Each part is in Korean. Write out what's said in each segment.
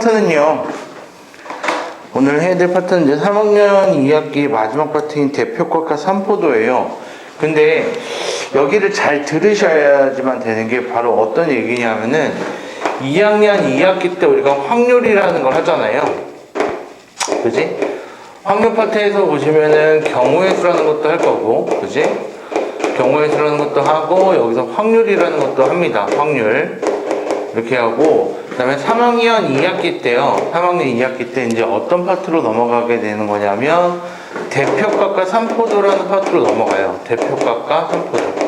파트는요, 오늘 해야 될 파트는 이제 3학년 2학기 마지막 파트인 대표과과 3포도예요. 근데 여기를 잘 들으셔야지만 되는 게 바로 어떤 얘기냐면은 2학년 2학기 때 우리가 확률이라는 걸 하잖아요. 그지? 확률 파트에서 보시면은 경우의 수라는 것도 할 거고, 그지? 경우의 수라는 것도 하고, 여기서 확률이라는 것도 합니다. 확률. 이렇게 하고, 그 다음에 3학년 2학기 때요. 3학년 2학기 때 이제 어떤 파트로 넘어가게 되는 거냐면, 대표과과 3포도라는 파트로 넘어가요. 대표과과 3포도.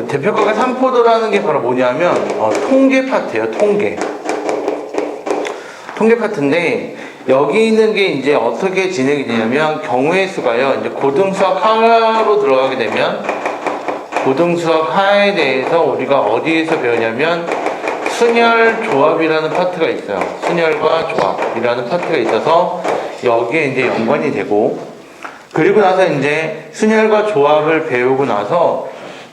대표과가 3포도라는 게 바로 뭐냐면 통계 파트예요. 통계 파트인데 여기 있는 게 이제 어떻게 진행이 되냐면 경우의 수가요. 이제 고등수학 하로 들어가게 되면 고등수학 하에 대해서 우리가 어디에서 배우냐면 순열 조합이라는 파트가 있어요. 순열과 조합이라는 파트가 있어서 여기에 이제 연관이 되고, 그리고 나서 이제 순열과 조합을 배우고 나서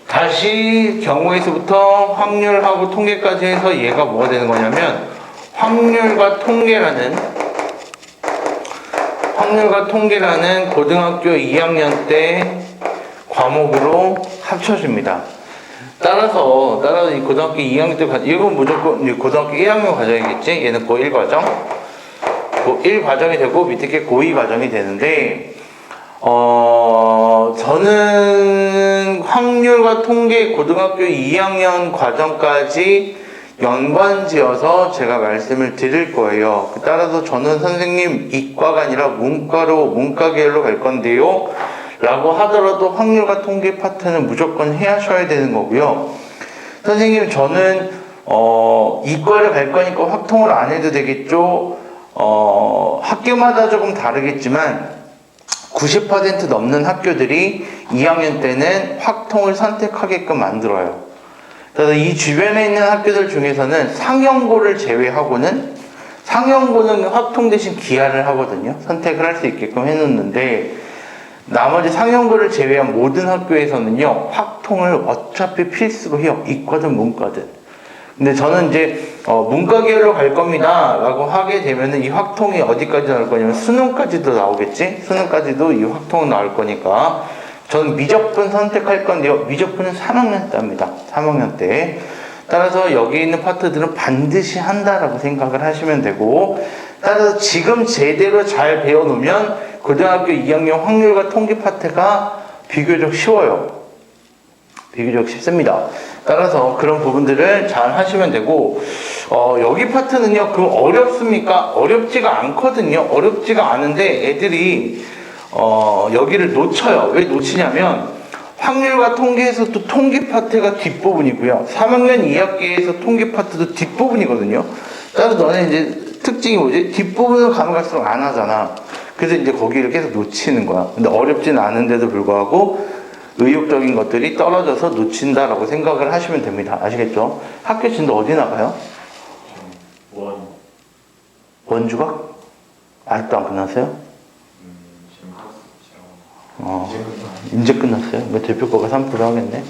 다시 경우의 수부터 확률하고 통계까지 해서 얘가 뭐가 되는 거냐면 확률과 통계라는 고등학교 2학년 때 과목으로 합쳐집니다. 따라서 이 고등학교 2학년 때 이건 무조건 고등학교 1학년 과정이겠지. 얘는 고1 과정, 고1 과정이 되고 밑에 게 고2 과정이 되는데, 저는 확률과 통계 고등학교 2학년 과정까지 연관지어서 제가 말씀을 드릴 거예요. 따라서 저는 선생님 이과가 아니라 문과 계열로 갈 건데요 라고 하더라도 확률과 통계 파트는 무조건 하셔야 되는 거고요. 선생님 저는 이과를 갈 거니까 확통을 안 해도 되겠죠. 학교마다 조금 다르겠지만 90% 넘는 학교들이 2학년 때는 확통을 선택하게끔 만들어요. 그래서 이 주변에 있는 학교들 중에서는 상형고를 제외하고는, 상형고는 확통 대신 기하를 하거든요. 선택을 할 수 있게끔 해놓는데, 나머지 상형고를 제외한 모든 학교에서는요, 확통을 어차피 필수로 해요. 이과든 문과든. 근데 저는 이제 문과 계열로 갈 겁니다 라고 하게 되면은 이 확통이 어디까지 나올 거냐면 수능까지도 나오겠지? 수능까지도 이 확통은 나올 거니까 저는 미적분 선택할 건데요. 미적분은 3학년 때 합니다. 3학년 때. 따라서 여기 있는 파트들은 반드시 한다라고 생각을 하시면 되고, 따라서 지금 제대로 잘 배워놓으면 고등학교 2학년 확률과 통계 파트가 비교적 쉬워요. 비교적 쉽습니다. 따라서 그런 부분들을 잘 하시면 되고, 여기 파트는요, 그럼 어렵습니까? 어렵지가 않거든요. 어렵지가 않은데 애들이 여기를 놓쳐요. 왜 놓치냐면 확률과 통계에서 또 통계 파트가 뒷부분이고요. 3학년 2학기에서 통계 파트도 뒷부분이거든요. 따라서 너네 이제 특징이 뭐지? 뒷부분을 가면 갈수록 안 하잖아. 그래서 이제 거기를 계속 놓치는 거야. 근데 어렵진 않은데도 불구하고 의욕적인 것들이 떨어져서 놓친다라고 생각을 하시면 됩니다. 아시겠죠? 학교 진도 어디 나가요? 원주각? 아직도 안 끝났어요? 이제 끝났어요? 뭐 대표과가 3% 하겠네?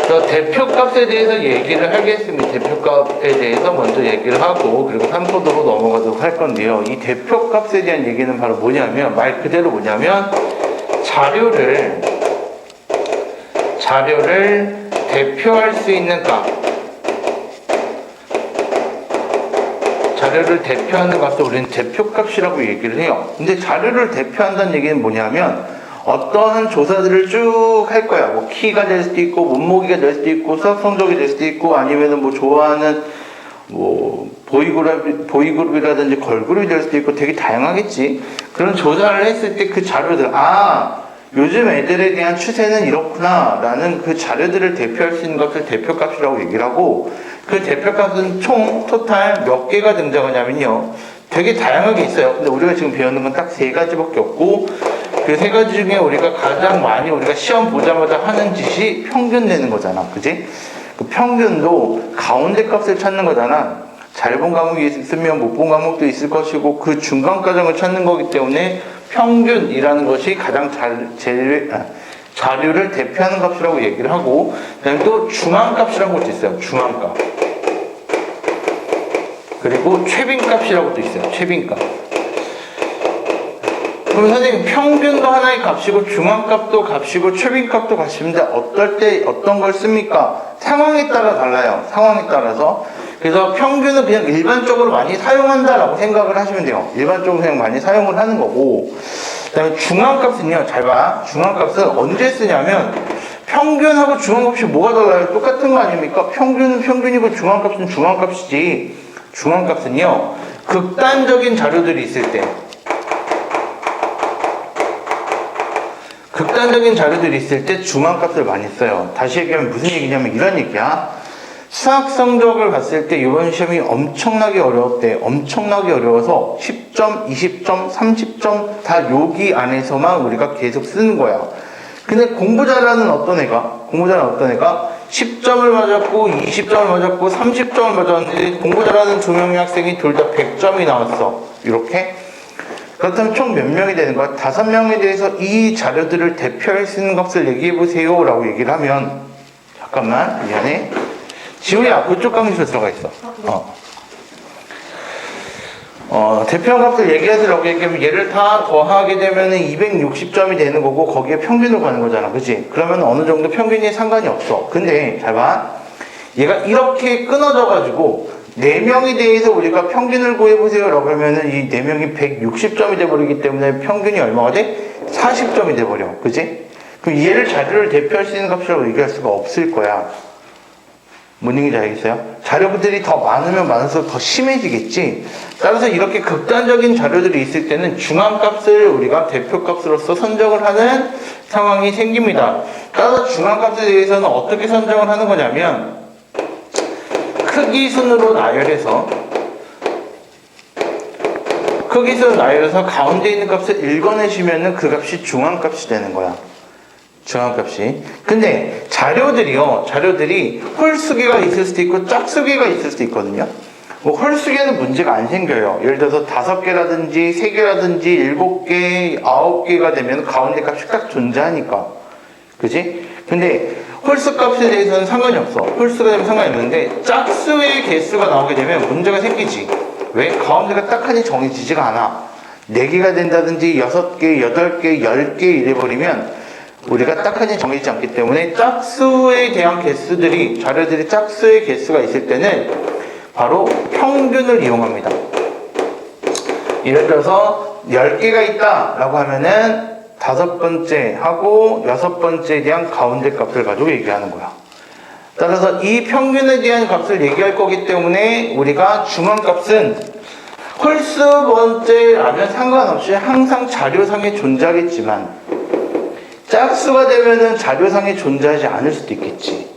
그래서 대표값에 대해서 얘기를 하겠습니다. 대표값에 대해서 먼저 얘기를 하고, 그리고 3포도로 넘어가도록 할 건데요. 이 대표값에 대한 얘기는 바로 뭐냐면, 말 그대로 뭐냐면, 자료를 대표할 수 있는 값, 자료를 대표하는 값을 우리는 대표값이라고 얘기를 해요. 근데 자료를 대표한다는 얘기는 뭐냐면 어떠한 조사들을 쭉 할 거야. 뭐 키가 될 수도 있고 몸무게가 될 수도 있고 수학 성적이 될 수도 있고 아니면은 뭐 좋아하는 뭐 보이그룹이라든지 걸그룹이 될 수도 있고 되게 다양하겠지. 그런 조사를 했을 때 그 자료들, 요즘 애들에 대한 추세는 이렇구나 라는 그 자료들을 대표할 수 있는 것을 대표값이라고 얘기를 하고, 그 대표값은 총 토탈 몇 개가 등장하냐면요, 되게 다양하게 있어요. 근데 우리가 지금 배우는 건 딱 3가지밖에 없고, 그 3가지 중에 우리가 가장 많이 우리가 시험 보자마자 하는 짓이 평균 내는 거잖아. 그지? 그 평균도 가운데 값을 찾는 거잖아. 잘 본 과목이 있으면 못 본 과목도 있을 것이고, 그 중간 과정을 찾는 거기 때문에 평균이라는 것이 가장 자료를 대표하는 값이라고 얘기를 하고, 그다음에 또 중앙값이라는 것도 있어요. 중앙값. 그리고 최빈값이라고 또 있어요. 최빈값. 그럼 선생님, 평균도 하나의 값이고 중앙값도 값이고 최빈값도 값인데 어떨 때 어떤 걸 씁니까? 상황에 따라 달라요. 상황에 따라서. 그래서 평균은 그냥 일반적으로 많이 사용한다라고 생각을 하시면 돼요. 일반적으로 그냥 많이 사용을 하는 거고, 그 다음에 중앙값은요, 잘 봐. 중앙값은 언제 쓰냐면 평균하고 중앙값이 뭐가 달라요? 똑같은 거 아닙니까? 평균은 평균이고 중앙값은 중앙값이지. 중앙값은요, 극단적인 자료들이 있을 때, 극단적인 자료들이 있을 때 중앙값을 많이 써요. 다시 얘기하면 무슨 얘기냐면 이런 얘기야. 수학 성적을 봤을 때 이번 시험이 엄청나게 어려웠대. 엄청나게 어려워서 10점, 20점, 30점 다 여기 안에서만 우리가 계속 쓰는 거야. 근데 공부 잘하는 어떤 애가 10점을 맞았고 20점을 맞았고 30점을 맞았는데 공부 잘하는 두 명의 학생이 둘 다 100점이 나왔어. 이렇게. 그렇다면 총 몇 명이 되는 거야? 5명에 대해서 이 자료들을 대표할 수 있는 값을 얘기해 보세요 라고 얘기를 하면, 잠깐만 미안해, 지우야 그쪽 강의실에 들어가 있어. 대표한 값을 얘기하시라고 얘기하면 얘를 다 더하게 되면 260점이 되는 거고 거기에 평균을 가는 거잖아. 그치? 그러면 어느 정도 평균이 상관이 없어. 근데 잘 봐, 얘가 이렇게 끊어져 가지고 4명에 대해서 우리가 평균을 구해보세요 라고 하면은 이 4명이 160점이 돼버리기 때문에 평균이 얼마가 돼? 40점이 돼버려. 그치? 그럼 얘를 자료를 대표할 수 있는 값이라고 얘기할 수가 없을 거야. 뭔 얘기인지 알겠어요? 자료들이 더 많으면 많을수록 더 심해지겠지? 따라서 이렇게 극단적인 자료들이 있을 때는 중앙값을 우리가 대표값으로서 선정을 하는 상황이 생깁니다. 따라서 중앙값에 대해서는 어떻게 선정을 하는 거냐면, 크기 순으로 나열해서 가운데 있는 값을 읽어내시면은 그 값이 중앙값이 되는 거야. 중앙값이. 근데 자료들이 홀수개가 있을 수도 있고 짝수개가 있을 수도 있거든요. 뭐 홀수개는 문제가 안 생겨요. 예를 들어서 5개라든지 3개라든지 7개, 9개가 되면 가운데 값이 딱 존재하니까. 그지? 근데 홀수 값에 대해서는 상관이 없어. 홀수가 되면 상관이 없는데 짝수의 개수가 나오게 되면 문제가 생기지. 왜? 가운데가 딱하니 정해지지가 않아. 4개가 된다든지 6개, 8개, 10개 이래버리면 우리가 딱하니 정해지지 않기 때문에 짝수에 대한 개수들이, 자료들이 짝수의 개수가 있을 때는 바로 평균을 이용합니다. 예를 들어서 10개가 있다 라고 하면은 5번째 하고 6번째에 대한 가운데 값을 가지고 얘기하는 거야. 따라서 이 평균에 대한 값을 얘기할 거기 때문에 우리가 중앙값은 홀수 번째라면 상관없이 항상 자료상에 존재하겠지만 짝수가 되면은 자료상에 존재하지 않을 수도 있겠지.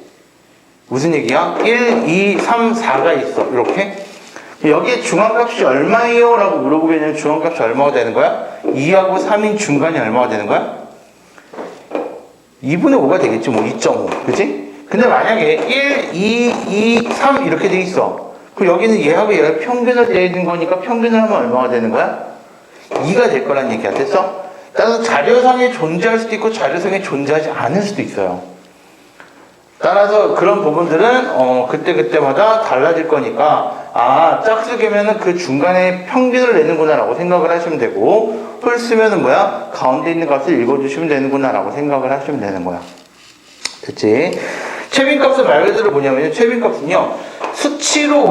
무슨 얘기야? 1, 2, 3, 4가 있어. 이렇게. 여기에 중앙값이 얼마예요? 라고 물어보게 되면 중앙값이 얼마가 되는 거야? 2하고 3인 중간이 얼마가 되는 거야? 2분의 5가 되겠지. 뭐 2.5. 그치? 근데 만약에 1, 2, 2, 3 이렇게 돼 있어. 그럼 여기는 얘하고 얘가 평균을 내는 거니까 평균을 하면 얼마가 되는 거야? 2가 될 거란 얘기야. 됐어? 따라서 자료상에 존재할 수도 있고 자료상에 존재하지 않을 수도 있어요. 따라서 그런 부분들은 그때그때마다 달라질 거니까 짝수개면은 그 중간에 평균을 내는구나 라고 생각을 하시면 되고, 홀수면은 뭐야? 가운데 있는 값을 읽어주시면 되는구나 라고 생각을 하시면 되는 거야. 됐지? 최빈값은 말 그대로 뭐냐면요, 최빈값은요 수치로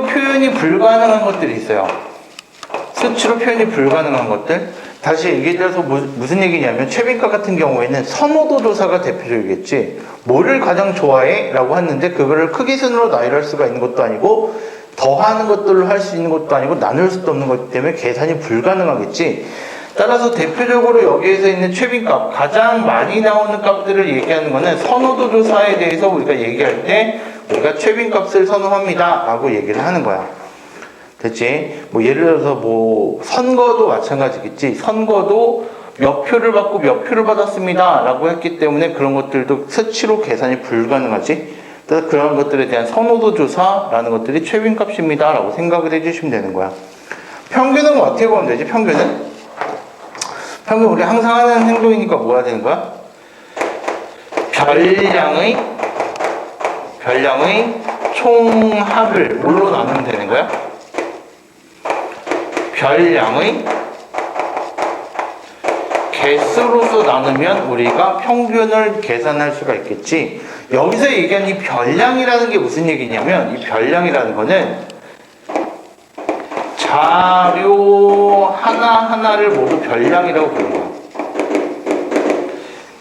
표현이 불가능한 것들이 있어요. 수치로 표현이 불가능한 것들. 다시 얘기해서 무슨 얘기냐면, 최빈값 같은 경우에는 선호도 조사가 대표적이겠지. 뭐를 가장 좋아해? 라고 했는데 그거를 크기순으로 나열할 수가 있는 것도 아니고 더하는 것들로 할 수 있는 것도 아니고 나눌 수도 없는 것 때문에 계산이 불가능하겠지. 따라서 대표적으로 여기에서 있는 최빈값, 가장 많이 나오는 값들을 얘기하는 거는 선호도 조사에 대해서 우리가 얘기할 때 우리가 최빈값을 선호합니다 라고 얘기를 하는 거야. 됐지? 뭐 예를 들어서 뭐 선거도 마찬가지겠지. 선거도 몇 표를 받고 몇 표를 받았습니다 라고 했기 때문에 그런 것들도 수치로 계산이 불가능하지. 그래서 그런 것들에 대한 선호도 조사라는 것들이 최빈값입니다 라고 생각을 해주시면 되는 거야. 평균은 어떻게 보면 되지? 평균 우리 항상 하는 행동이니까 뭐가 되는 거야? 별량의 총합을 뭘로 나누면 되는 거야? 별량의 개수로서 나누면 우리가 평균을 계산할 수가 있겠지. 여기서 얘기한 이 별량이라는 게 무슨 얘기냐면, 이 별량이라는 거는 자료 하나하나를 모두 별량이라고 부르는 거야.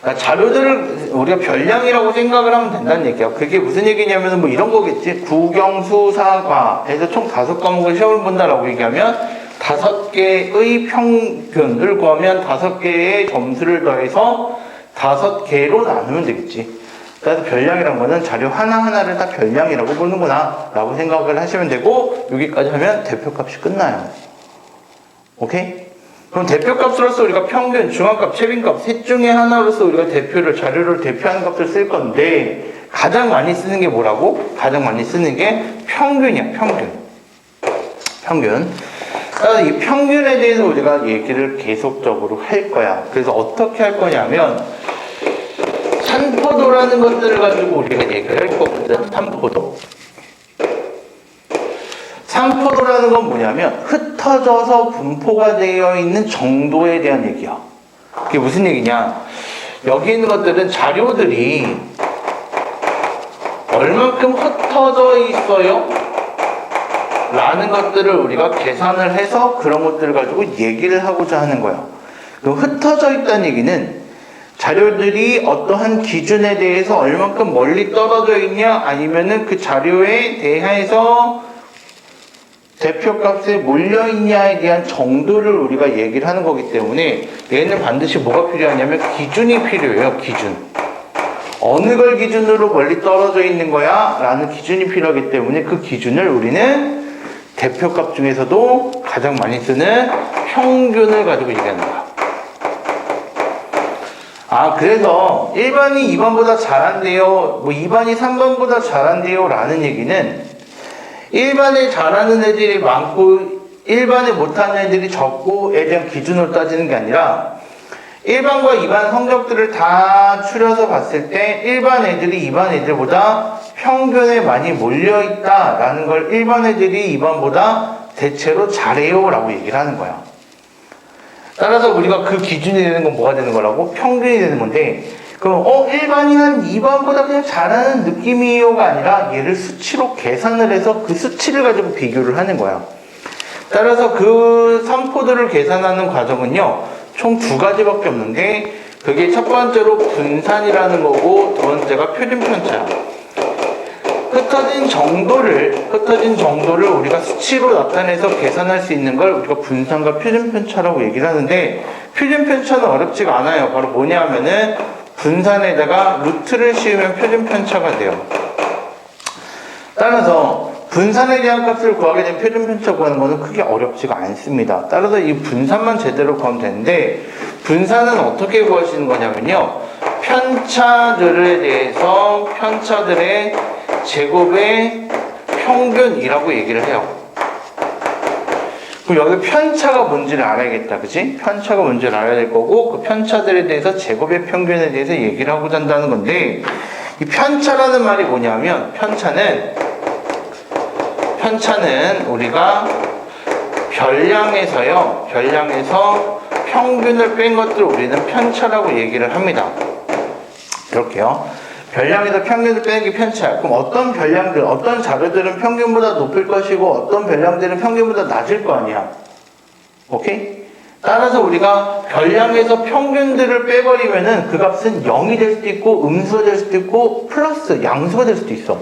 그러니까 자료들을 우리가 별량이라고 생각을 하면 된다는 얘기야. 그게 무슨 얘기냐면 뭐 이런 거겠지. 국영수사과에서 총 5과목을 시험을 본다라고 얘기하면 5개의 평균을 구하면 5개의 점수를 더해서 5개로 나누면 되겠지. 그래서 별량이란 거는 자료 하나하나를 다 별량이라고 보는구나 라고 생각을 하시면 되고, 여기까지 하면 대표값이 끝나요. 오케이? 그럼 대표값으로서 우리가 평균, 중앙값, 최빈값 셋 중에 하나로서 우리가 자료를 대표하는 값을 쓸 건데, 가장 많이 쓰는 게 뭐라고? 가장 많이 쓰는 게 평균이야. 평균. 그래서 이 평균에 대해서 우리가 얘기를 계속적으로 할 거야. 그래서 어떻게 할 거냐면, 산포도라는 것들을 가지고 우리가 얘기를 할 거거든. 산포도라는 건 뭐냐면 흩어져서 분포가 되어 있는 정도에 대한 얘기야. 그게 무슨 얘기냐? 여기 있는 것들은 자료들이 얼만큼 흩어져 있어요? 라는 것들을 우리가 계산을 해서 그런 것들을 가지고 얘기를 하고자 하는 거야. 그럼 흩어져 있다는 얘기는 자료들이 어떠한 기준에 대해서 얼만큼 멀리 떨어져 있냐, 아니면은 그 자료에 대해서 대표값에 몰려 있냐에 대한 정도를 우리가 얘기를 하는 거기 때문에, 얘는 반드시 뭐가 필요하냐면 기준이 필요해요. 기준. 어느 걸 기준으로 멀리 떨어져 있는 거야 라는 기준이 필요하기 때문에, 그 기준을 우리는 대표값 중에서도 가장 많이 쓰는 평균을 가지고 얘기하는 거야. 그래서 1반이 2반보다 잘한대요, 2반이 3반보다 잘한대요 라는 얘기는 1반에 잘하는 애들이 많고 1반에 못하는 애들이 적고에 대한 기준으로 따지는 게 아니라, 1반과 2반 성적들을 다 추려서 봤을 때 1반 애들이 2반 애들보다 평균에 많이 몰려있다 라는 걸 1반 애들이 2반보다 대체로 잘해요 라고 얘기를 하는 거야. 따라서 우리가 그 기준이 되는 건 뭐가 되는 거라고? 평균이 되는 건데, 그럼 1반이 한 2반보다 그냥 잘하는 느낌이요가 아니라 얘를 수치로 계산을 해서 그 수치를 가지고 비교를 하는 거야. 따라서 그 산포들을 계산하는 과정은요, 총 2가지밖에 없는데, 그게 첫 번째로 분산이라는 거고, 두 번째가 표준편차야. 흩어진 정도를 우리가 수치로 나타내서 계산할 수 있는 걸 우리가 분산과 표준편차라고 얘기를 하는데, 표준편차는 어렵지가 않아요. 바로 뭐냐 하면은 분산에다가 루트를 씌우면 표준편차가 돼요. 따라서 분산에 대한 값을 구하게 되면 표준편차 구하는 거는 크게 어렵지가 않습니다. 따라서 이 분산만 제대로 구하면 되는데, 분산은 어떻게 구하시는 거냐면요, 편차들에 대해서 편차들의 제곱의 평균이라고 얘기를 해요. 그럼 여기 편차가 뭔지를 알아야겠다, 그치? 편차가 뭔지를 알아야 될 거고, 그 편차들에 대해서 제곱의 평균에 대해서 얘기를 하고자 한다는 건데, 이 편차라는 말이 뭐냐면, 편차는 우리가 별량에서 평균을 뺀 것들을 우리는 편차라고 얘기를 합니다. 이렇게요. 별량에서 평균을 빼는 게 편차야. 그럼 어떤 별량들, 어떤 자료들은 평균보다 높을 것이고 어떤 별량들은 평균보다 낮을 거 아니야. 오케이? 따라서 우리가 별량에서 평균들을 빼버리면은 그 값은 0이 될 수도 있고 음수가 될 수도 있고 플러스 양수가 될 수도 있어.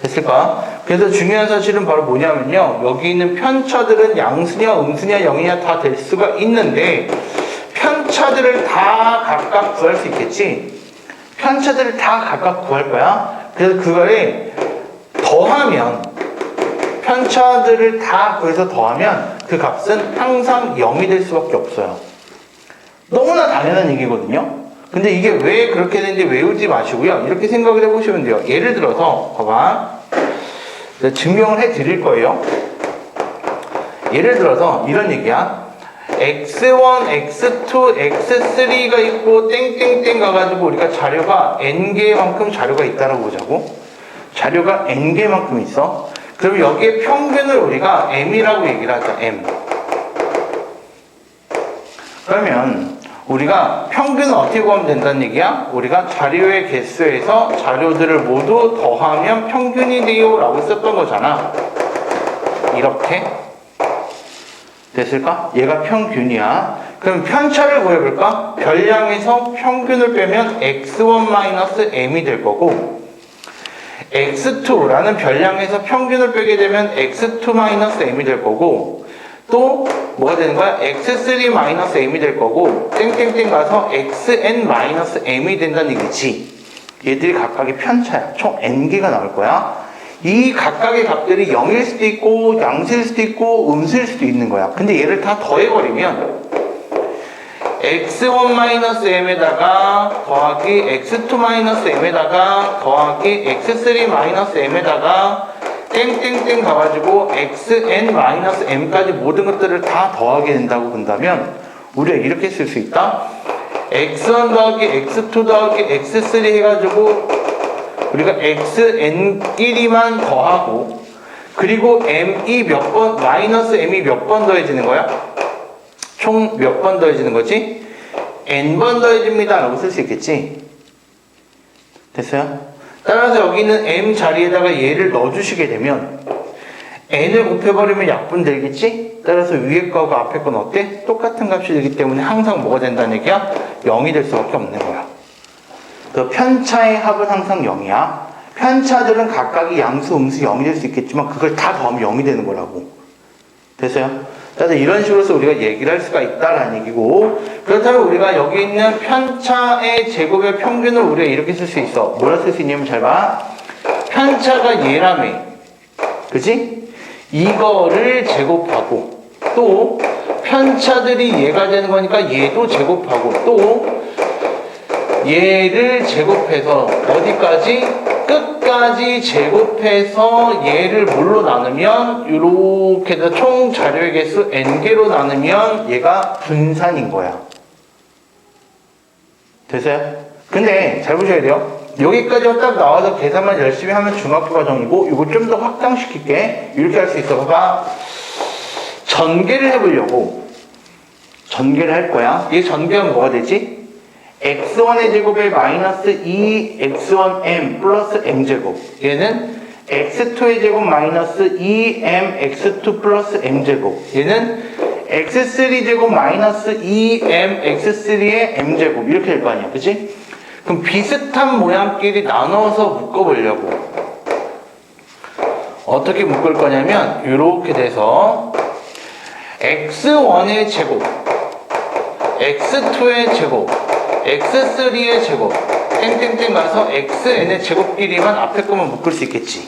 됐을까? 그래서 중요한 사실은 바로 뭐냐면요, 여기 있는 편차들은 양수냐 음수냐 0이냐 다 될 수가 있는데, 편차들을 다 각각 구할 수 있겠지? 편차들을 다 각각 구할 거야. 그래서 그거를 더하면, 편차들을 다 구해서 더하면 그 값은 항상 0이 될 수밖에 없어요. 너무나 당연한 얘기거든요. 근데 이게 왜 그렇게 되는지 외우지 마시고요, 이렇게 생각을 해보시면 돼요. 예를 들어서 봐봐, 증명을 해 드릴 거예요. 예를 들어서 이런 얘기야. x1, x2, x3가 있고 땡땡땡 가가지고 우리가 자료가 n개만큼 자료가 있다라고 보자고. 자료가 n개만큼 있어. 그럼 여기에 평균을 우리가 m이라고 얘기를 하자. m. 그러면 우리가 평균은 어떻게 구하면 된다는 얘기야? 우리가 자료의 개수에서 자료들을 모두 더하면 평균이 돼요 라고 썼던 거잖아. 이렇게 됐을까? 얘가 평균이야. 그럼 편차를 구해볼까? 별량에서 평균을 빼면 x1-m이 될 거고, x2라는 별량에서 평균을 빼게 되면 x2-m이 될 거고, 또 뭐가 되는 거야? x3-m이 될 거고, 땡땡땡 가서 xn-m이 된다는 얘기지. 얘들이 각각의 편차야. 총 n개가 나올 거야. 이 각각의 값들이 0일 수도 있고 양수일 수도 있고 음수일 수도 있는 거야. 근데 얘를 다 더해버리면 x1-m에다가 더하기 x2-m에다가 더하기 x3-m에다가 땡땡땡 가가지고 xn-m까지 모든 것들을 다 더하게 된다고 본다면 우리가 이렇게 쓸 수 있다. x1 더하기 x2 더하기 x3 해가지고 우리가 xn끼리만 더하고, 그리고 m이 몇 번, 마이너스 m이 몇 번 더해지는 거야? 총 몇 번 더해지는 거지? n번 더해집니다 라고 쓸 수 있겠지? 됐어요? 따라서 여기는 m 자리에다가 얘를 넣어주시게 되면 n을 곱해버리면 약분되겠지? 따라서 위에 거하고 앞에 건 어때? 똑같은 값이 되기 때문에 항상 뭐가 된다는 얘기야? 0이 될 수밖에 없는 거야. 그 편차의 합은 항상 0이야. 편차들은 각각이 양수, 음수 0이 될 수 있겠지만 그걸 다 더하면 0이 되는 거라고. 됐어요? 따라서 이런 식으로서 우리가 얘기를 할 수가 있다라는 얘기고, 그렇다면 우리가 여기 있는 편차의 제곱의 평균을 우리가 이렇게 쓸 수 있어. 뭐라 쓸 수 있냐면 잘 봐. 편차가 얘라며. 그지? 이거를 제곱하고, 또 편차들이 얘가 되는 거니까 얘도 제곱하고, 또 얘를 제곱해서 어디까지? 끝까지 제곱해서 얘를 뭘로 나누면 이렇게 해서 총 자료의 개수 n개로 나누면 얘가 분산인 거야. 됐어요? 근데 잘 보셔야 돼요. 여기까지만 딱 나와서 계산만 열심히 하면 중학교 과정이고, 이거 좀 더 확장시킬게. 이렇게 할 수 있어. 봐봐. 전개를 해보려고 전개를 할 거야. 이 전개는 뭐가 되지? x1의 제곱에 마이너스 2x1m 플러스 m제곱. 얘는 x2의 제곱 마이너스 2mx2 플러스 m제곱. 얘는 x3 제곱 마이너스 2mx3의 m제곱. 이렇게 될 거 아니야. 그치? 그럼 비슷한 모양끼리 나눠서 묶어보려고. 어떻게 묶을 거냐면 이렇게 돼서 x1의 제곱, x2의 제곱, x3의 제곱, 땡땡땡 가서 xn의 제곱끼리만 앞에 거만 묶을 수 있겠지.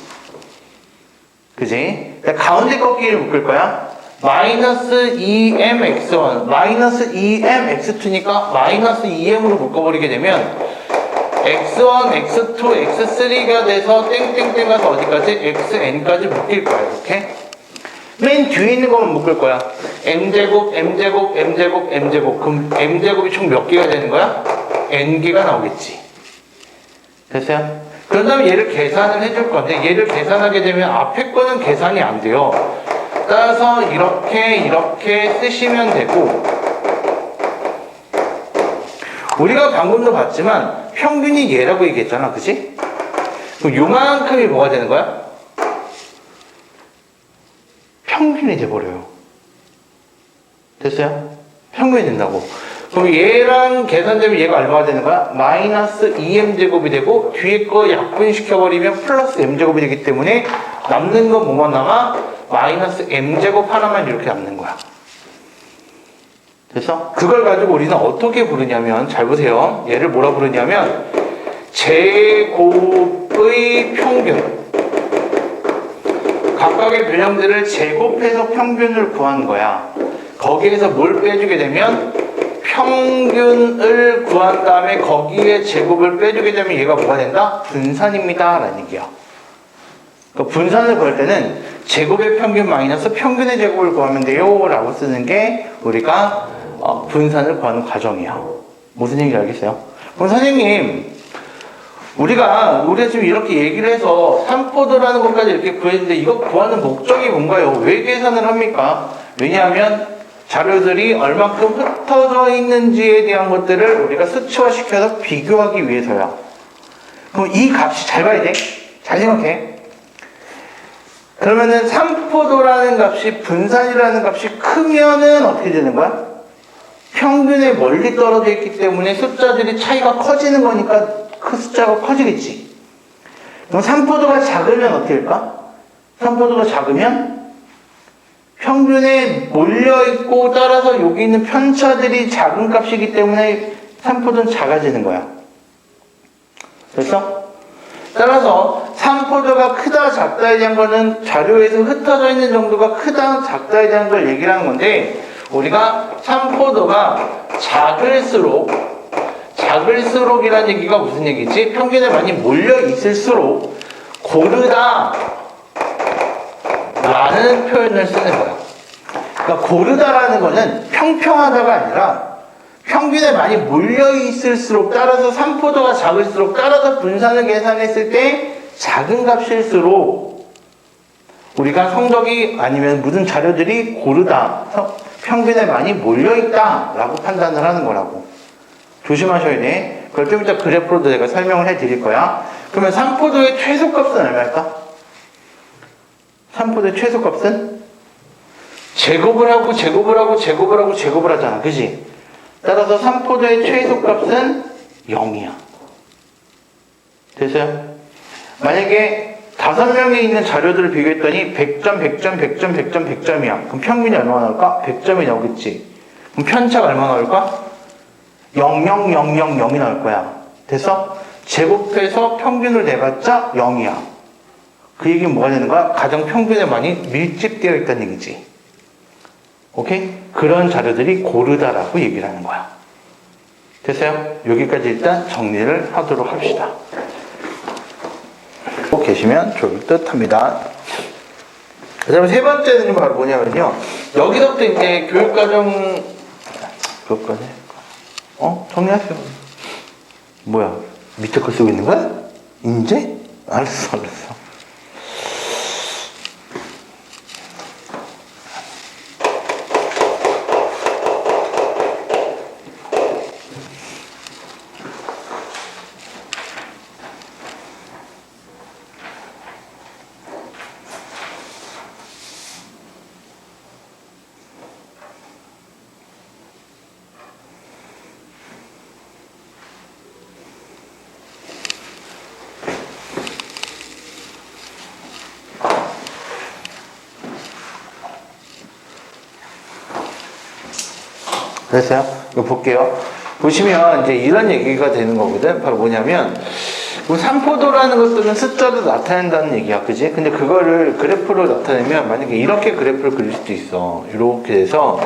그지? 가운데 거끼리 묶을 거야. 마이너스 2mx1, 마이너스 2mx2니까 마이너스 2m으로 묶어버리게 되면 x1, x2, x3가 돼서 땡땡땡 가서 어디까지? xn까지 묶일 거야. 이렇게. 맨 뒤에 있는 것만 묶을 거야. m제곱, m제곱, m제곱, m제곱. 그럼 m제곱이 총 몇 개가 되는 거야? n개가 나오겠지. 됐어요? 그런 다음에 얘를 계산을 해줄 건데, 얘를 계산하게 되면 앞에 거는 계산이 안 돼요. 따라서 이렇게 쓰시면 되고, 우리가 방금도 봤지만 평균이 얘라고 얘기했잖아. 그치? 그럼 요만큼이 뭐가 되는 거야? 평균이 돼버려요. 됐어요? 평균이 된다고. 그럼 얘랑 계산되면 얘가 얼마가 되는 거야? 마이너스 2m제곱이 되고, 뒤에 거 약분시켜버리면 플러스 m제곱이 되기 때문에 남는 건 뭐만 남아? 마이너스 m제곱 하나만 이렇게 남는 거야. 됐어? 그걸 가지고 우리는 어떻게 부르냐면, 잘 보세요. 얘를 뭐라 부르냐면 제곱의 평균. 각각의 변형들을 제곱해서 평균을 구한 거야. 거기에서 뭘 빼주게 되면 평균을 구한 다음에 거기에 제곱을 빼주게 되면 얘가 뭐가 된다? 분산입니다 라는 얘기야. 그러니까 분산을 구할 때는 제곱의 평균 마이너스 평균의 제곱을 구하면 돼요 라고 쓰는 게 우리가 분산을 구하는 과정이에요. 무슨 얘기인지 알겠어요? 그럼 선생님, 우리가 지금 이렇게 얘기를 해서 삼포도라는 것까지 이렇게 구했는데 이거 구하는 목적이 뭔가요? 왜 계산을 합니까? 왜냐하면 자료들이 얼마큼 흩어져 있는지에 대한 것들을 우리가 수치화시켜서 비교하기 위해서야. 그럼 이 값이 잘 봐야 돼. 잘 생각해. 그러면은 삼포도라는 값이 분산이라는 값이 크면은 어떻게 되는 거야? 평균에 멀리 떨어져 있기 때문에 숫자들이 차이가 커지는 거니까 그 숫자가 커지겠지. 그럼 삼포도가 작으면 어떻게 될까? 삼포도가 작으면 평균에 몰려있고 따라서 여기 있는 편차들이 작은 값이기 때문에 삼포도는 작아지는 거야. 됐어? 따라서 삼포도가 크다 작다에 대한 거는 자료에서 흩어져 있는 정도가 크다 작다에 대한 걸 얘기를 하는 건데, 우리가 삼포도가 작을수록이라는 얘기가 무슨 얘기지? 평균에 많이 몰려 있을수록 고르다 라는 표현을 쓰는 거야. 그러니까 고르다라는 거는 평평하다가 아니라 평균에 많이 몰려 있을수록, 따라서 삼포도가 작을수록, 따라서 분산을 계산했을 때 작은 값일수록 우리가 성적이 아니면 무슨 자료들이 고르다, 평균에 많이 몰려 있다 라고 판단을 하는 거라고. 조심하셔야 돼. 그걸 좀 이따 그래프로도 내가 설명을 해 드릴 거야. 그러면 삼포도의 최소값은 얼마일까? 삼포도의 최소값은 제곱을 하고 하잖아. 그지? 따라서 삼포도의 최소값은 0이야. 됐어요? 만약에 5명이 있는 자료들을 비교했더니 100점이야. 그럼 평균이 얼마 나올까? 100점이 나오겠지. 그럼 편차가 얼마 나올까? 0.0000이 나올 거야. 됐어? 제곱해서 평균을 내봤자 0이야. 그 얘기는 뭐가 되는 거야? 가장 평균에 많이 밀집되어 있다는 얘기지. 오케이? 그런 자료들이 고르다라고 얘기를 하는 거야. 됐어요? 여기까지 일단 정리를 하도록 합시다. 계시면 좋을 듯 합니다. 그 다음에 세 번째는 바로 뭐냐면요. 여기서부터 이제 교육과정, 정리하세요. 뭐야? 밑에 거 쓰고 있는 거야? 이제? 알았어. 됐어요? 이거 볼게요. 보시면 이제 이런 얘기가 되는 거거든. 바로 뭐냐면, 삼포도라는 것들은 숫자로 나타낸다는 얘기야. 그지? 근데 그거를 그래프로 나타내면, 만약에 이렇게 그래프를 그릴 수도 있어. 이렇게 돼서,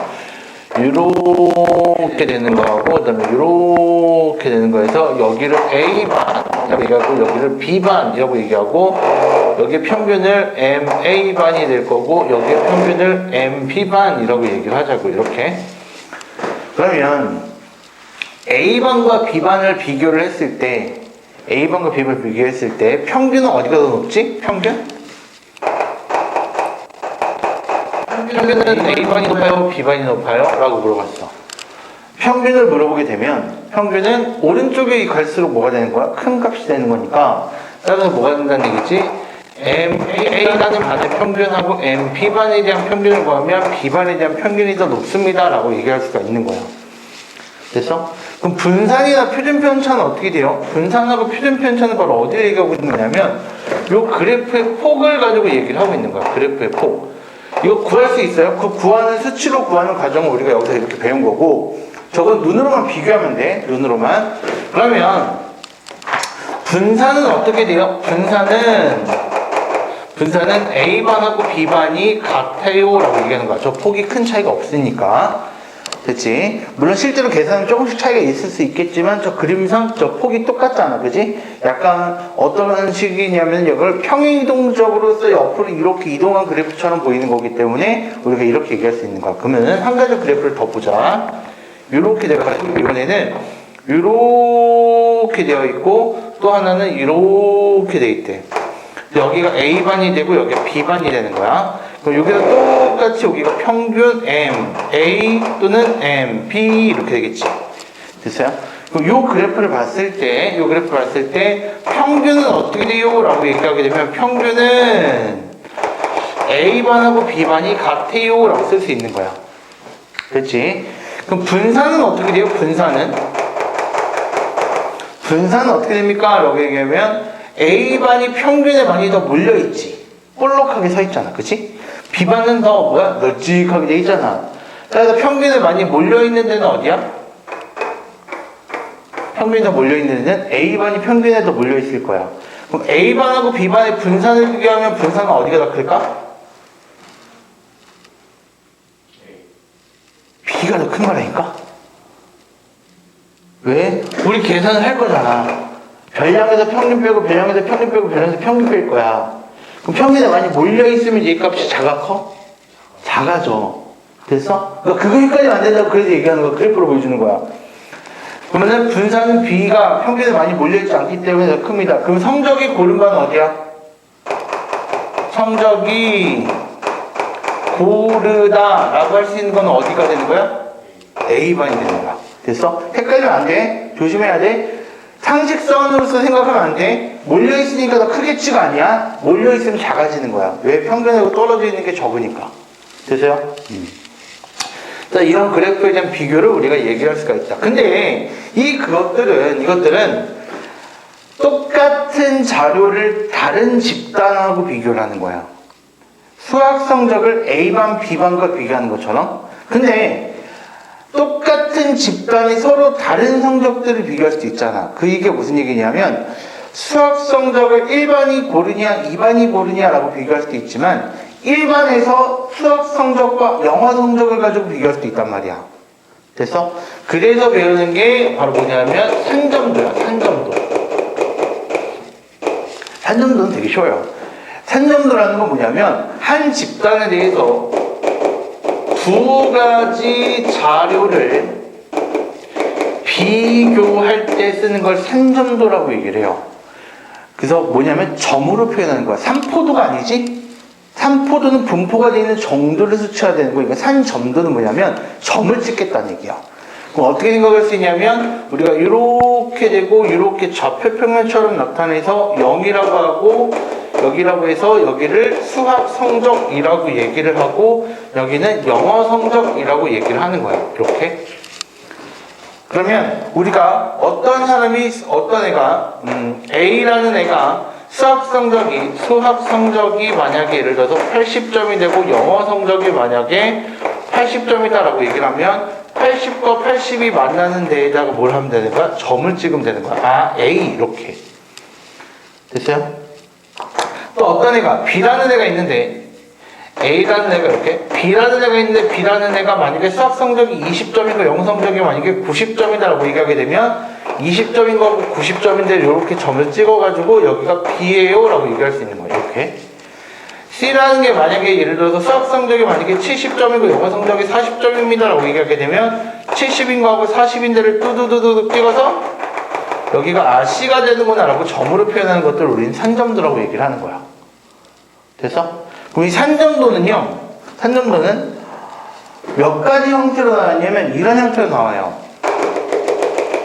이렇게 되는 거하고, 그 다음에 이렇게 되는 거에서, 여기를 A반이라고 얘기하고, 여기를 B반이라고 얘기하고, 여기에 평균을 MA반이 될 거고, 여기에 평균을 MB반이라고 얘기를 하자고, 이렇게. 그러면 A반과 B반을 비교를 했을 때, A반과 B반을 비교했을 때 평균은 어디가 더 높지? 평균은 A반이 높아요? B반이 높아요? 라고 물어봤어. 평균을 물어보게 되면 평균은 오른쪽에 갈수록 뭐가 되는 거야? 큰 값이 되는 거니까, 따라서 뭐가 된다는 얘기지? A라는 반의 평균하고 B반에 대한 평균을 구하면 B반에 대한 평균이 더 높습니다 라고 얘기할 수가 있는 거야. 됐어? 그럼 분산이나 표준 편차는 어떻게 돼요? 분산하고 표준 편차는 바로 어디를 얘기하고 있는 거냐면, 요 그래프의 폭을 가지고 얘기를 하고 있는 거야. 그래프의 폭. 이거 구할 수 있어요? 그 수치로 구하는 과정을 우리가 여기서 이렇게 배운 거고, 저건 눈으로만 비교하면 돼. 눈으로만. 그러면 분산은 어떻게 돼요? 분산은 A반하고 B반이 같아요 라고 얘기하는 거야. 저 폭이 큰 차이가 없으니까. 됐지? 물론 실제로 계산은 조금씩 차이가 있을 수 있겠지만 저 그림상 저 폭이 똑같잖아, 그지? 약간 어떤 식이냐면 이걸 평행이동적으로서 옆으로 이렇게 이동한 그래프처럼 보이는 거기 때문에 우리가 이렇게 얘기할 수 있는 거야. 그러면은 한 가지 그래프를 더 보자. 이렇게 돼가지고 이번에는 이렇게 되어 있고 또 하나는 이렇게 돼 있대. 여기가 A반이 되고 여기가 B반이 되는 거야. 그럼 여기서 똑같이 여기가 평균 M, A 또는 M, B 이렇게 되겠지. 됐어요? 그럼 요 그래프를 봤을 때, 평균은 어떻게 돼요? 라고 얘기하게 되면 평균은 A반하고 B반이 같아요? 라고 쓸 수 있는 거야. 그렇지? 그럼 분산은 어떻게 돼요? 분산은 어떻게 됩니까? 라고 얘기하면 A반이 평균에 많이 더 몰려있지. 볼록하게 서 있잖아. 그치? B반은 더 뭐야? 널찍하게 돼 있잖아. 그래서 평균에 많이 몰려있는 데는 어디야? 평균에 더 몰려있는 데는 A반이 평균에 더 몰려있을 거야. 그럼 A반하고 B반의 분산을 비교하면 분산은 어디가 더 클까? B가 더 큰 거라니까? 왜? 우리 계산을 할 거잖아. 별량에서 평균 빼고 별량에서 평균 빼고 별량에서 평균 뺄 거야. 그럼 평균에 많이 몰려있으면 얘 값이 작아 커? 작아져. 됐어? 그러니까 그거 헷갈리면 안 된다고 그래서 얘기하는 거야. 그래프로 보여주는 거야. 그러면은 분산은 B가 평균에 많이 몰려있지 않기 때문에 더 큽니다. 그럼 성적이 고른 건 어디야? 성적이 고르다 라고 할 수 있는 건 어디가 되는 거야? A반이 되는 거야. 됐어? 헷갈리면 안 돼. 조심해야 돼. 상식선으로서 생각하면 안 돼. 몰려있으니까 더 크겠지가 아니야. 몰려있으면 작아지는 거야. 왜? 평균하고 떨어져 있는 게 적으니까. 되세요? 자, 이런 그래프에 대한 비교를 우리가 얘기할 수가 있다. 근데 이것들은 똑같은 자료를 다른 집단하고 비교를 하는 거야. 수학 성적을 A반, B반과 비교하는 것처럼. 근데 똑같은 집단이 서로 다른 성적들을 비교할 수도 있잖아. 이게 무슨 얘기냐면 수학 성적을 1반이 고르냐 2반이 고르냐라고 비교할 수도 있지만 1반에서 수학 성적과 영어 성적을 가지고 비교할 수도 있단 말이야. 됐어? 그래서 배우는 게 바로 뭐냐면 산점도야. 산점도는 되게 쉬워요. 산점도라는 건 뭐냐면 한 집단에 대해서 두 가지 자료를 비교할 때 쓰는 걸 산점도라고 얘기를 해요. 그래서 뭐냐면 점으로 표현하는 거야. 산포도가 아니지? 산포도는 분포가 되어 있는 정도를 수치해야 되는 거니까 산점도는 뭐냐면 점을 찍겠다는 얘기야. 그럼 어떻게 생각할 수 있냐면 우리가 이렇게 되고 이렇게 좌표평면처럼 나타내서 0이라고 하고 여기라고 해서 여기를 수학 성적이라고 얘기를 하고 여기는 영어 성적이라고 얘기를 하는 거야. 이렇게. 그러면 우리가 어떤 애가 A라는 애가 수학 성적이 만약에 예를 들어서 80점이 되고 영어 성적이 만약에 80점이다라고 얘기를 하면 80과 80이 만나는 데에다가 뭘 하면 되는 거야? 점을 찍으면 되는 거야. 아, A 이렇게. 됐어요? 또 어떤 애가 B라는 애가 있는데 A라는 애가 이렇게 B라는 애가 있는데 B라는 애가 만약에 수학 성적이 20점이고 영어 성적이 만약에 90점이다라고 얘기하게 되면 20점인 거하고 90점인데 이렇게 점을 찍어가지고 여기가 B예요 라고 얘기할 수 있는 거예요. 이렇게 C라는 게 만약에 예를 들어서 수학 성적이 만약에 70점이고 영어 성적이 40점입니다 라고 얘기하게 되면 70인 거하고 40인데를 뚜두두두 찍어서 여기가 C가 되는구나 라고 점으로 표현하는 것들을 우리는 산점도라고 얘기를 하는 거야. 됐어? 그럼 이 산점도는 몇 가지 형태로 나왔냐면 이런 형태로 나와요.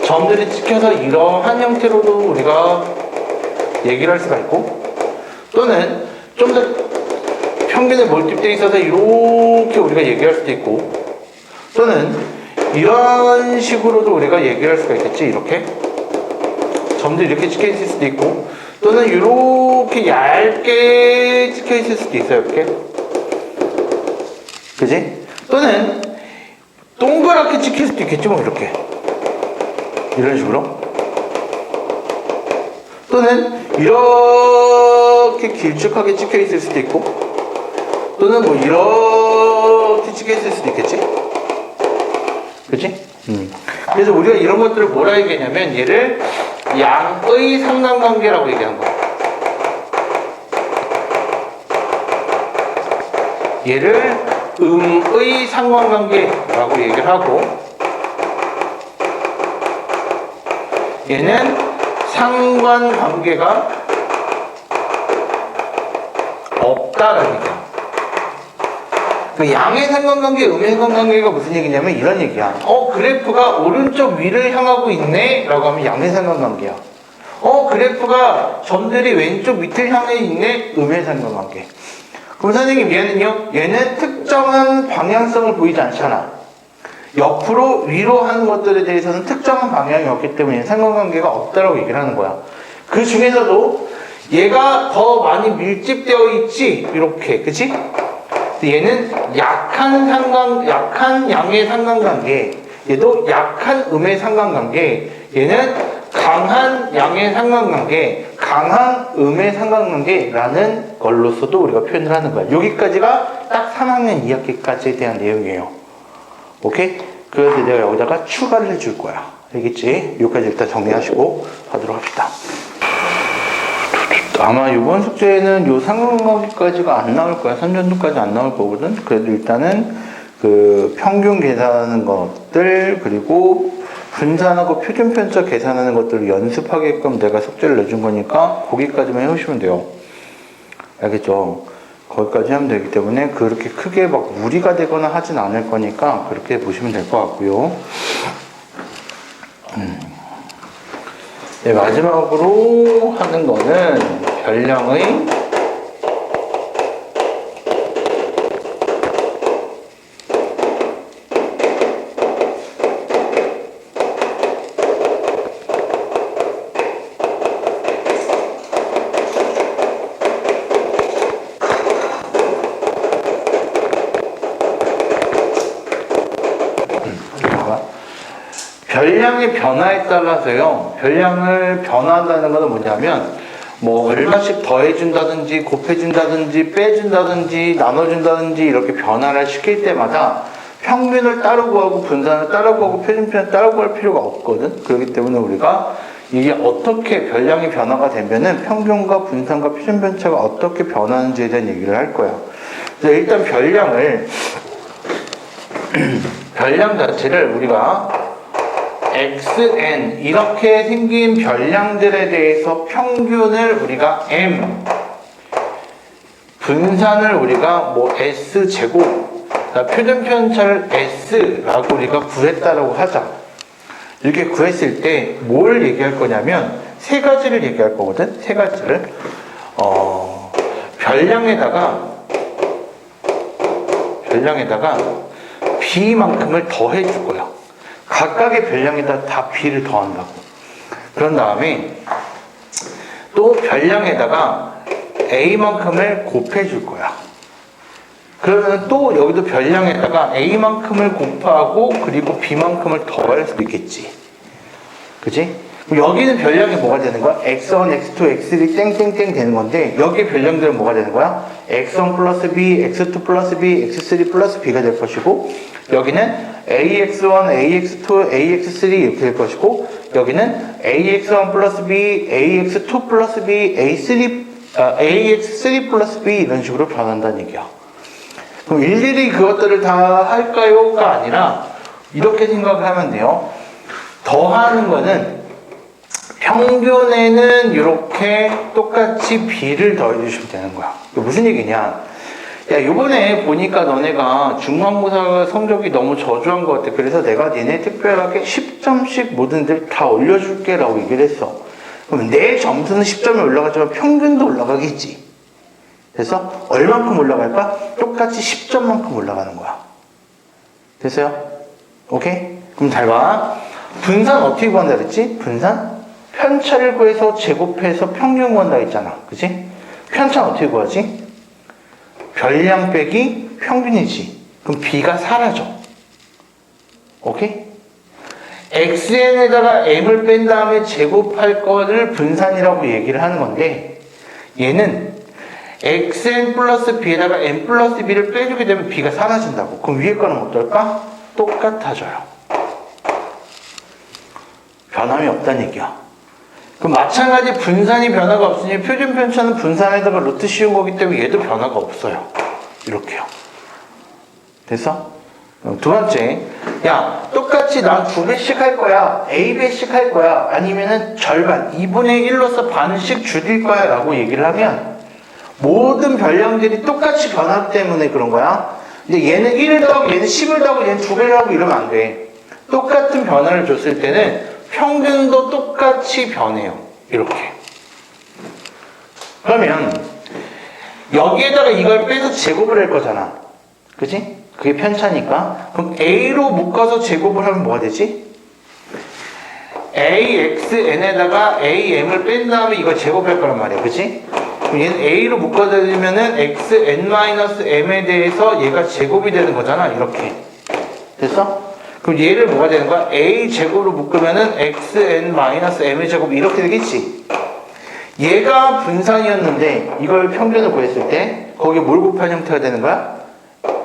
점들이 찍혀서 이러한 형태로도 우리가 얘기를 할 수가 있고 또는 좀 더 평균에 몰집되어 있어서 이렇게 우리가 얘기할 수도 있고 또는 이런 식으로도 우리가 얘기를 할 수가 있겠지. 이렇게 점들이 이렇게 찍혀 있을 수도 있고 또는 이렇게 얇게 찍혀 있을 수도 있어요. 이렇게 그지? 또는 동그랗게 찍힐 수도 있겠지. 뭐 이렇게 이런 식으로 또는 이렇게 길쭉하게 찍혀 있을 수도 있고 또는 뭐 이렇게 찍혀 있을 수도 있겠지. 그치? 그래서 우리가 이런 것들을 뭐라 얘기하냐면 얘를 양의 상관관계라고 얘기한 거야. 얘를 음의 상관관계라고 얘기를 하고 얘는 상관관계가 없다라는 얘기야. 그 양의 상관관계, 음의 상관관계가 무슨 얘기냐면 이런 얘기야. 그래프가 오른쪽 위를 향하고 있네? 라고 하면 양의 상관관계야. 그래프가 점들이 왼쪽 밑을 향해 있네? 음의 상관관계. 그럼 선생님 얘는요? 얘는 특정한 방향성을 보이지 않잖아. 옆으로 위로 하는 것들에 대해서는 특정한 방향이 없기 때문에 상관관계가 없다라고 얘기를 하는 거야. 그 중에서도 얘가 더 많이 밀집되어 있지? 이렇게, 그치? 얘는 약한 양의 상관관계, 얘도 약한 음의 상관관계, 얘는 강한 양의 상관관계, 강한 음의 상관관계라는 걸로서도 우리가 표현을 하는 거야. 여기까지가 딱 3학년 2학기까지에 대한 내용이에요. 오케이? 그래서 내가 여기다가 추가를 해줄 거야. 알겠지? 여기까지 일단 정리하시고 하도록 합시다. 아마 이번 숙제에는 요 상관관계까지가 안 나올 거야. 3전도까지 안 나올 거거든. 그래도 일단은 그 평균 계산하는 것들, 그리고 분산하고 표준편차 계산하는 것들을 연습하게끔 내가 숙제를 내준 거니까 거기까지만 해오시면 돼요. 알겠죠? 거기까지 하면 되기 때문에 그렇게 크게 막 무리가 되거나 하진 않을 거니까 그렇게 보시면 될 것 같고요. 네, 마지막으로 하는 거는 별량의 별량의 변화에 따라서요. 별량을 변화한다는 것은 뭐냐면 뭐 얼마씩 더해준다든지 곱해준다든지 빼준다든지 나눠준다든지 이렇게 변화를 시킬 때마다 평균을 따로 구하고 분산을 따로 구하고 표준편을 따로 구할 필요가 없거든. 그렇기 때문에 우리가 이게 어떻게 별량이 변화가 되면은 평균과 분산과 표준편차가 어떻게 변하는지에 대한 얘기를 할 거야. 그래서 일단 별량 자체를 우리가 xn 이렇게 생긴 별량들에 대해서 평균을 우리가 m, 분산을 우리가 뭐 s제곱, 표준편차를 s라고 우리가 구했다라고 하자. 이렇게 구했을 때 뭘 얘기할 거냐면 세 가지를 얘기할 거거든. 세 가지를 별량에다가 b만큼을 더해 줄 거야. 각각의 별량에다 다 b를 더한다고. 그런 다음에 또 별량에다가 a만큼을 곱해 줄 거야. 그러면 또 여기도 별량에다가 a만큼을 곱하고 그리고 b만큼을 더할 수도 있겠지. 그치? 여기는 별량이 뭐가 되는 거야? x1, x2, x3 땡땡땡 되는 건데 여기 별량들은 뭐가 되는 거야? x1 플러스 b, x2 플러스 b, x3 플러스 b가 될 것이고 여기는 ax1, ax2, ax3 이렇게 될 것이고 여기는 ax1 플러스 b, ax2 플러스 b, ax3 플러스 b 이런 식으로 변한다는 얘기야. 그럼 일일이 그것들을 다 할까요가 아니라 이렇게 생각을 하면 돼요. 더하는 거는 평균에는 이렇게 똑같이 b를 더해 주시면 되는 거야. 무슨 얘기냐? 야, 요번에 보니까 너네가 중간고사 성적이 너무 저조한 것 같아. 그래서 내가 니네 특별하게 10점씩 뭐든지 다 올려줄게 라고 얘기를 했어. 그럼 내 점수는 10점이 올라가지만 평균도 올라가겠지. 그래서 얼만큼 올라갈까? 똑같이 10점만큼 올라가는 거야. 됐어요? 오케이? 그럼 잘 봐. 분산 어떻게 구한다 그랬지? 분산? 편차를 구해서 제곱해서 평균 구한다 했잖아. 그치? 편차는 어떻게 구하지? 별량 빼기 평균이지. 그럼 b가 사라져. 오케이? xn에다가 m을 뺀 다음에 제곱할 거를 분산이라고 얘기를 하는 건데 얘는 xn 플러스 b에다가 n 플러스 b를 빼주게 되면 b가 사라진다고. 그럼 위에 거는 어떨까? 똑같아져요. 변함이 없다는 얘기야. 그럼 마찬가지 분산이 변화가 없으니 표준 편차는 분산에다가 루트 씌운 거기 때문에 얘도 변화가 없어요. 이렇게요. 됐어? 두 번째, 야, 똑같이 난 2배씩 할 거야, A배씩 할 거야, 아니면은 절반, 2분의 1로서 반씩 줄일 거야 라고 얘기를 하면 모든 변량들이 똑같이 변하기 때문에 그런 거야. 근데 얘는 1을 더하고 얘는 10을 더하고 얘는 2배를 하고 이러면 안 돼. 똑같은 변화를 줬을 때는 평균도 똑같이 변해요. 이렇게. 그러면 여기에다가 이걸 빼서 제곱을 할 거잖아. 그치? 그게 편차니까. 그럼 A로 묶어서 제곱을 하면 뭐가 되지? AXN에다가 AM을 뺀 다음에 이걸 제곱할 거란 말이야. 그치? 그럼 얘는 A로 묶어드리면은 XN-M에 대해서 얘가 제곱이 되는 거잖아. 이렇게. 됐어? 그럼 얘를 뭐가 되는 거야? A 제곱으로 묶으면은 XN-M의 제곱 이렇게 되겠지? 얘가 분산이었는데 이걸 평균을 구했을 때 거기에 뭘 곱한 형태가 되는 거야?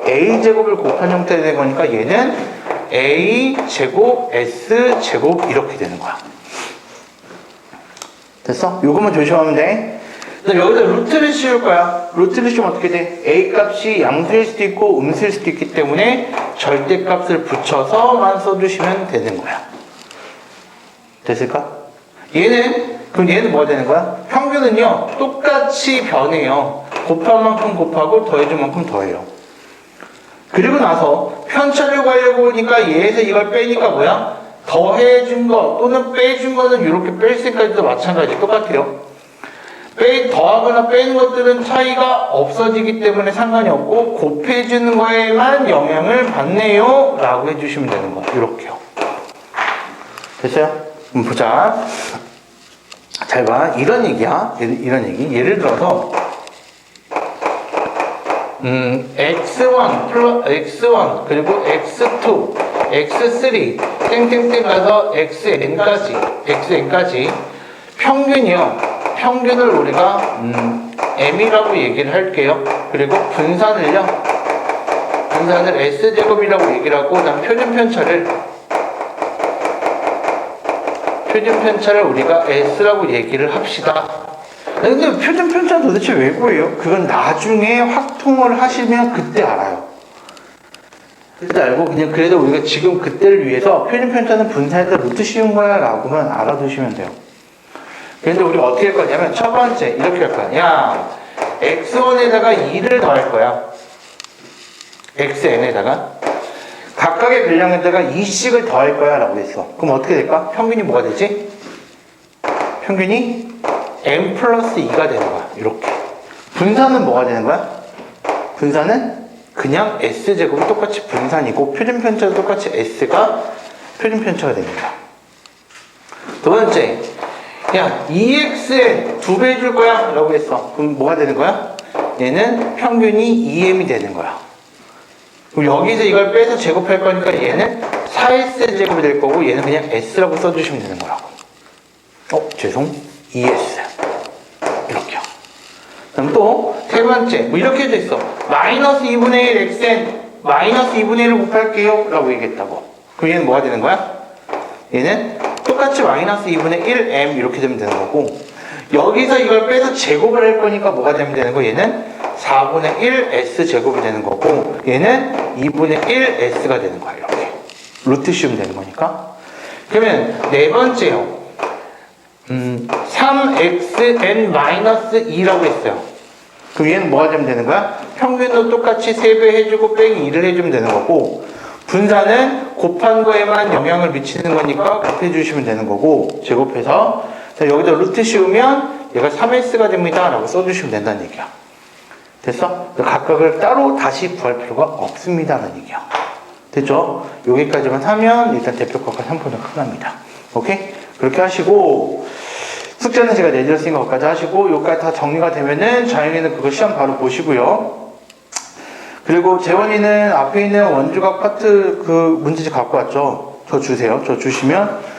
A 제곱을 곱한 형태가 되는 거니까 얘는 A 제곱 S 제곱 이렇게 되는 거야. 됐어? 요것만 조심하면 돼. 그럼 여기다 루트를 씌울 거야. 루트를 씌우면 어떻게 돼? A 값이 양수일 수도 있고 음수일 수도 있기 때문에 절대값을 붙여서만 써주시면 되는 거야. 됐을까? 그럼 얘는 뭐가 되는 거야? 평균은요 똑같이 변해요. 곱한 만큼 곱하고 더해준 만큼 더해요. 그리고 나서 편차를 구하려고 하니까 얘에서 이걸 빼니까 뭐야? 더해준 거 또는 빼준 거는 이렇게 뺄 때까지도 마찬가지 똑같아요. 더하거나 빼는 것들은 차이가 없어지기 때문에 상관이 없고 곱해주는 거에만 영향을 받네요 라고 해주시면 되는 거야. 이렇게요. 됐어요? 그럼 보자. 잘 봐. 이런 얘기야. 이런 얘기. 예를 들어서 X1 그리고 X2 X3 땡땡땡 가서 XN까지 평균을 우리가 M이라고 얘기를 할게요. 그리고 분산을 S제곱이라고 얘기를 하고 그다음 표준 편차를 우리가 S라고 얘기를 합시다. 근데 표준 편차는 도대체 왜 구해요? 그건 나중에 확통을 하시면 그때 알아요. 그때 알고 그냥 그래도 우리가 지금 그때를 위해서 표준 편차는 분산에다 루트 씌운 거야 라고만 알아두시면 돼요. 그런데 우리가 어떻게 할 거냐면 첫 번째 이렇게 할 거야. 야, X1에다가 2를 더할 거야. XN에다가 각각의 변량에다가 2씩을 더할 거야 라고 했어. 그럼 어떻게 될까? 평균이 뭐가 되지? 평균이 M 플러스 2가 되는 거야. 이렇게. 분산은 뭐가 되는 거야? 분산은 그냥 S제곱이 똑같이 분산이고 표준 편차도 똑같이 S가 표준 편차가 됩니다. 두 번째, 야, 2x에 2배 해줄 거야 라고 했어. 그럼 뭐가 되는 거야? 얘는 평균이 2m이 되는 거야. 그럼 여기서 이걸 빼서 제곱할 거니까 얘는 4s 제곱이 될 거고 얘는 그냥 s라고 써주시면 되는 거라고. 죄송, 2s 이렇게요. 그럼 또 세 번째 뭐 이렇게 돼 있어. 마이너스 2분의 1 xn 마이너스 2분의 1을 곱할게요 라고 얘기했다고. 그럼 얘는 뭐가 되는 거야? 얘는 똑같이 마이너스 2분의 1m 이렇게 되면 되는 거고 여기서 이걸 빼서 제곱을 할 거니까 뭐가 되면 되는 거? 얘는 4분의 1s 제곱이 되는 거고 얘는 2분의 1s가 되는 거야. 이렇게 루트 씌우면 되는 거니까. 그러면 네 번째요. 3xn-2라고 했어요. 그럼 얘는 뭐가 되면 되는 거야? 평균도 똑같이 3배 해주고 빼기 2를 해주면 되는 거고 분산은 곱한 거에만 영향을 미치는 거니까 곱해주시면 되는 거고 제곱해서 자, 여기다 루트 씌우면 얘가 3s가 됩니다 라고 써주시면 된다는 얘기야. 됐어? 각각을 따로 다시 구할 필요가 없습니다라는 얘기야. 됐죠? 여기까지만 하면 일단 대표값과 3%는 끝납니다. 오케이? 그렇게 하시고 숙제는 제가 내드렸으니까 거기까지 하시고 여기까지 다 정리가 되면은 자연이는 그거 시험 바로 보시고요. 그리고 재원이는 앞에 있는 원주각 파트 그 문제집 갖고 왔죠? 저 주세요. 저 주시면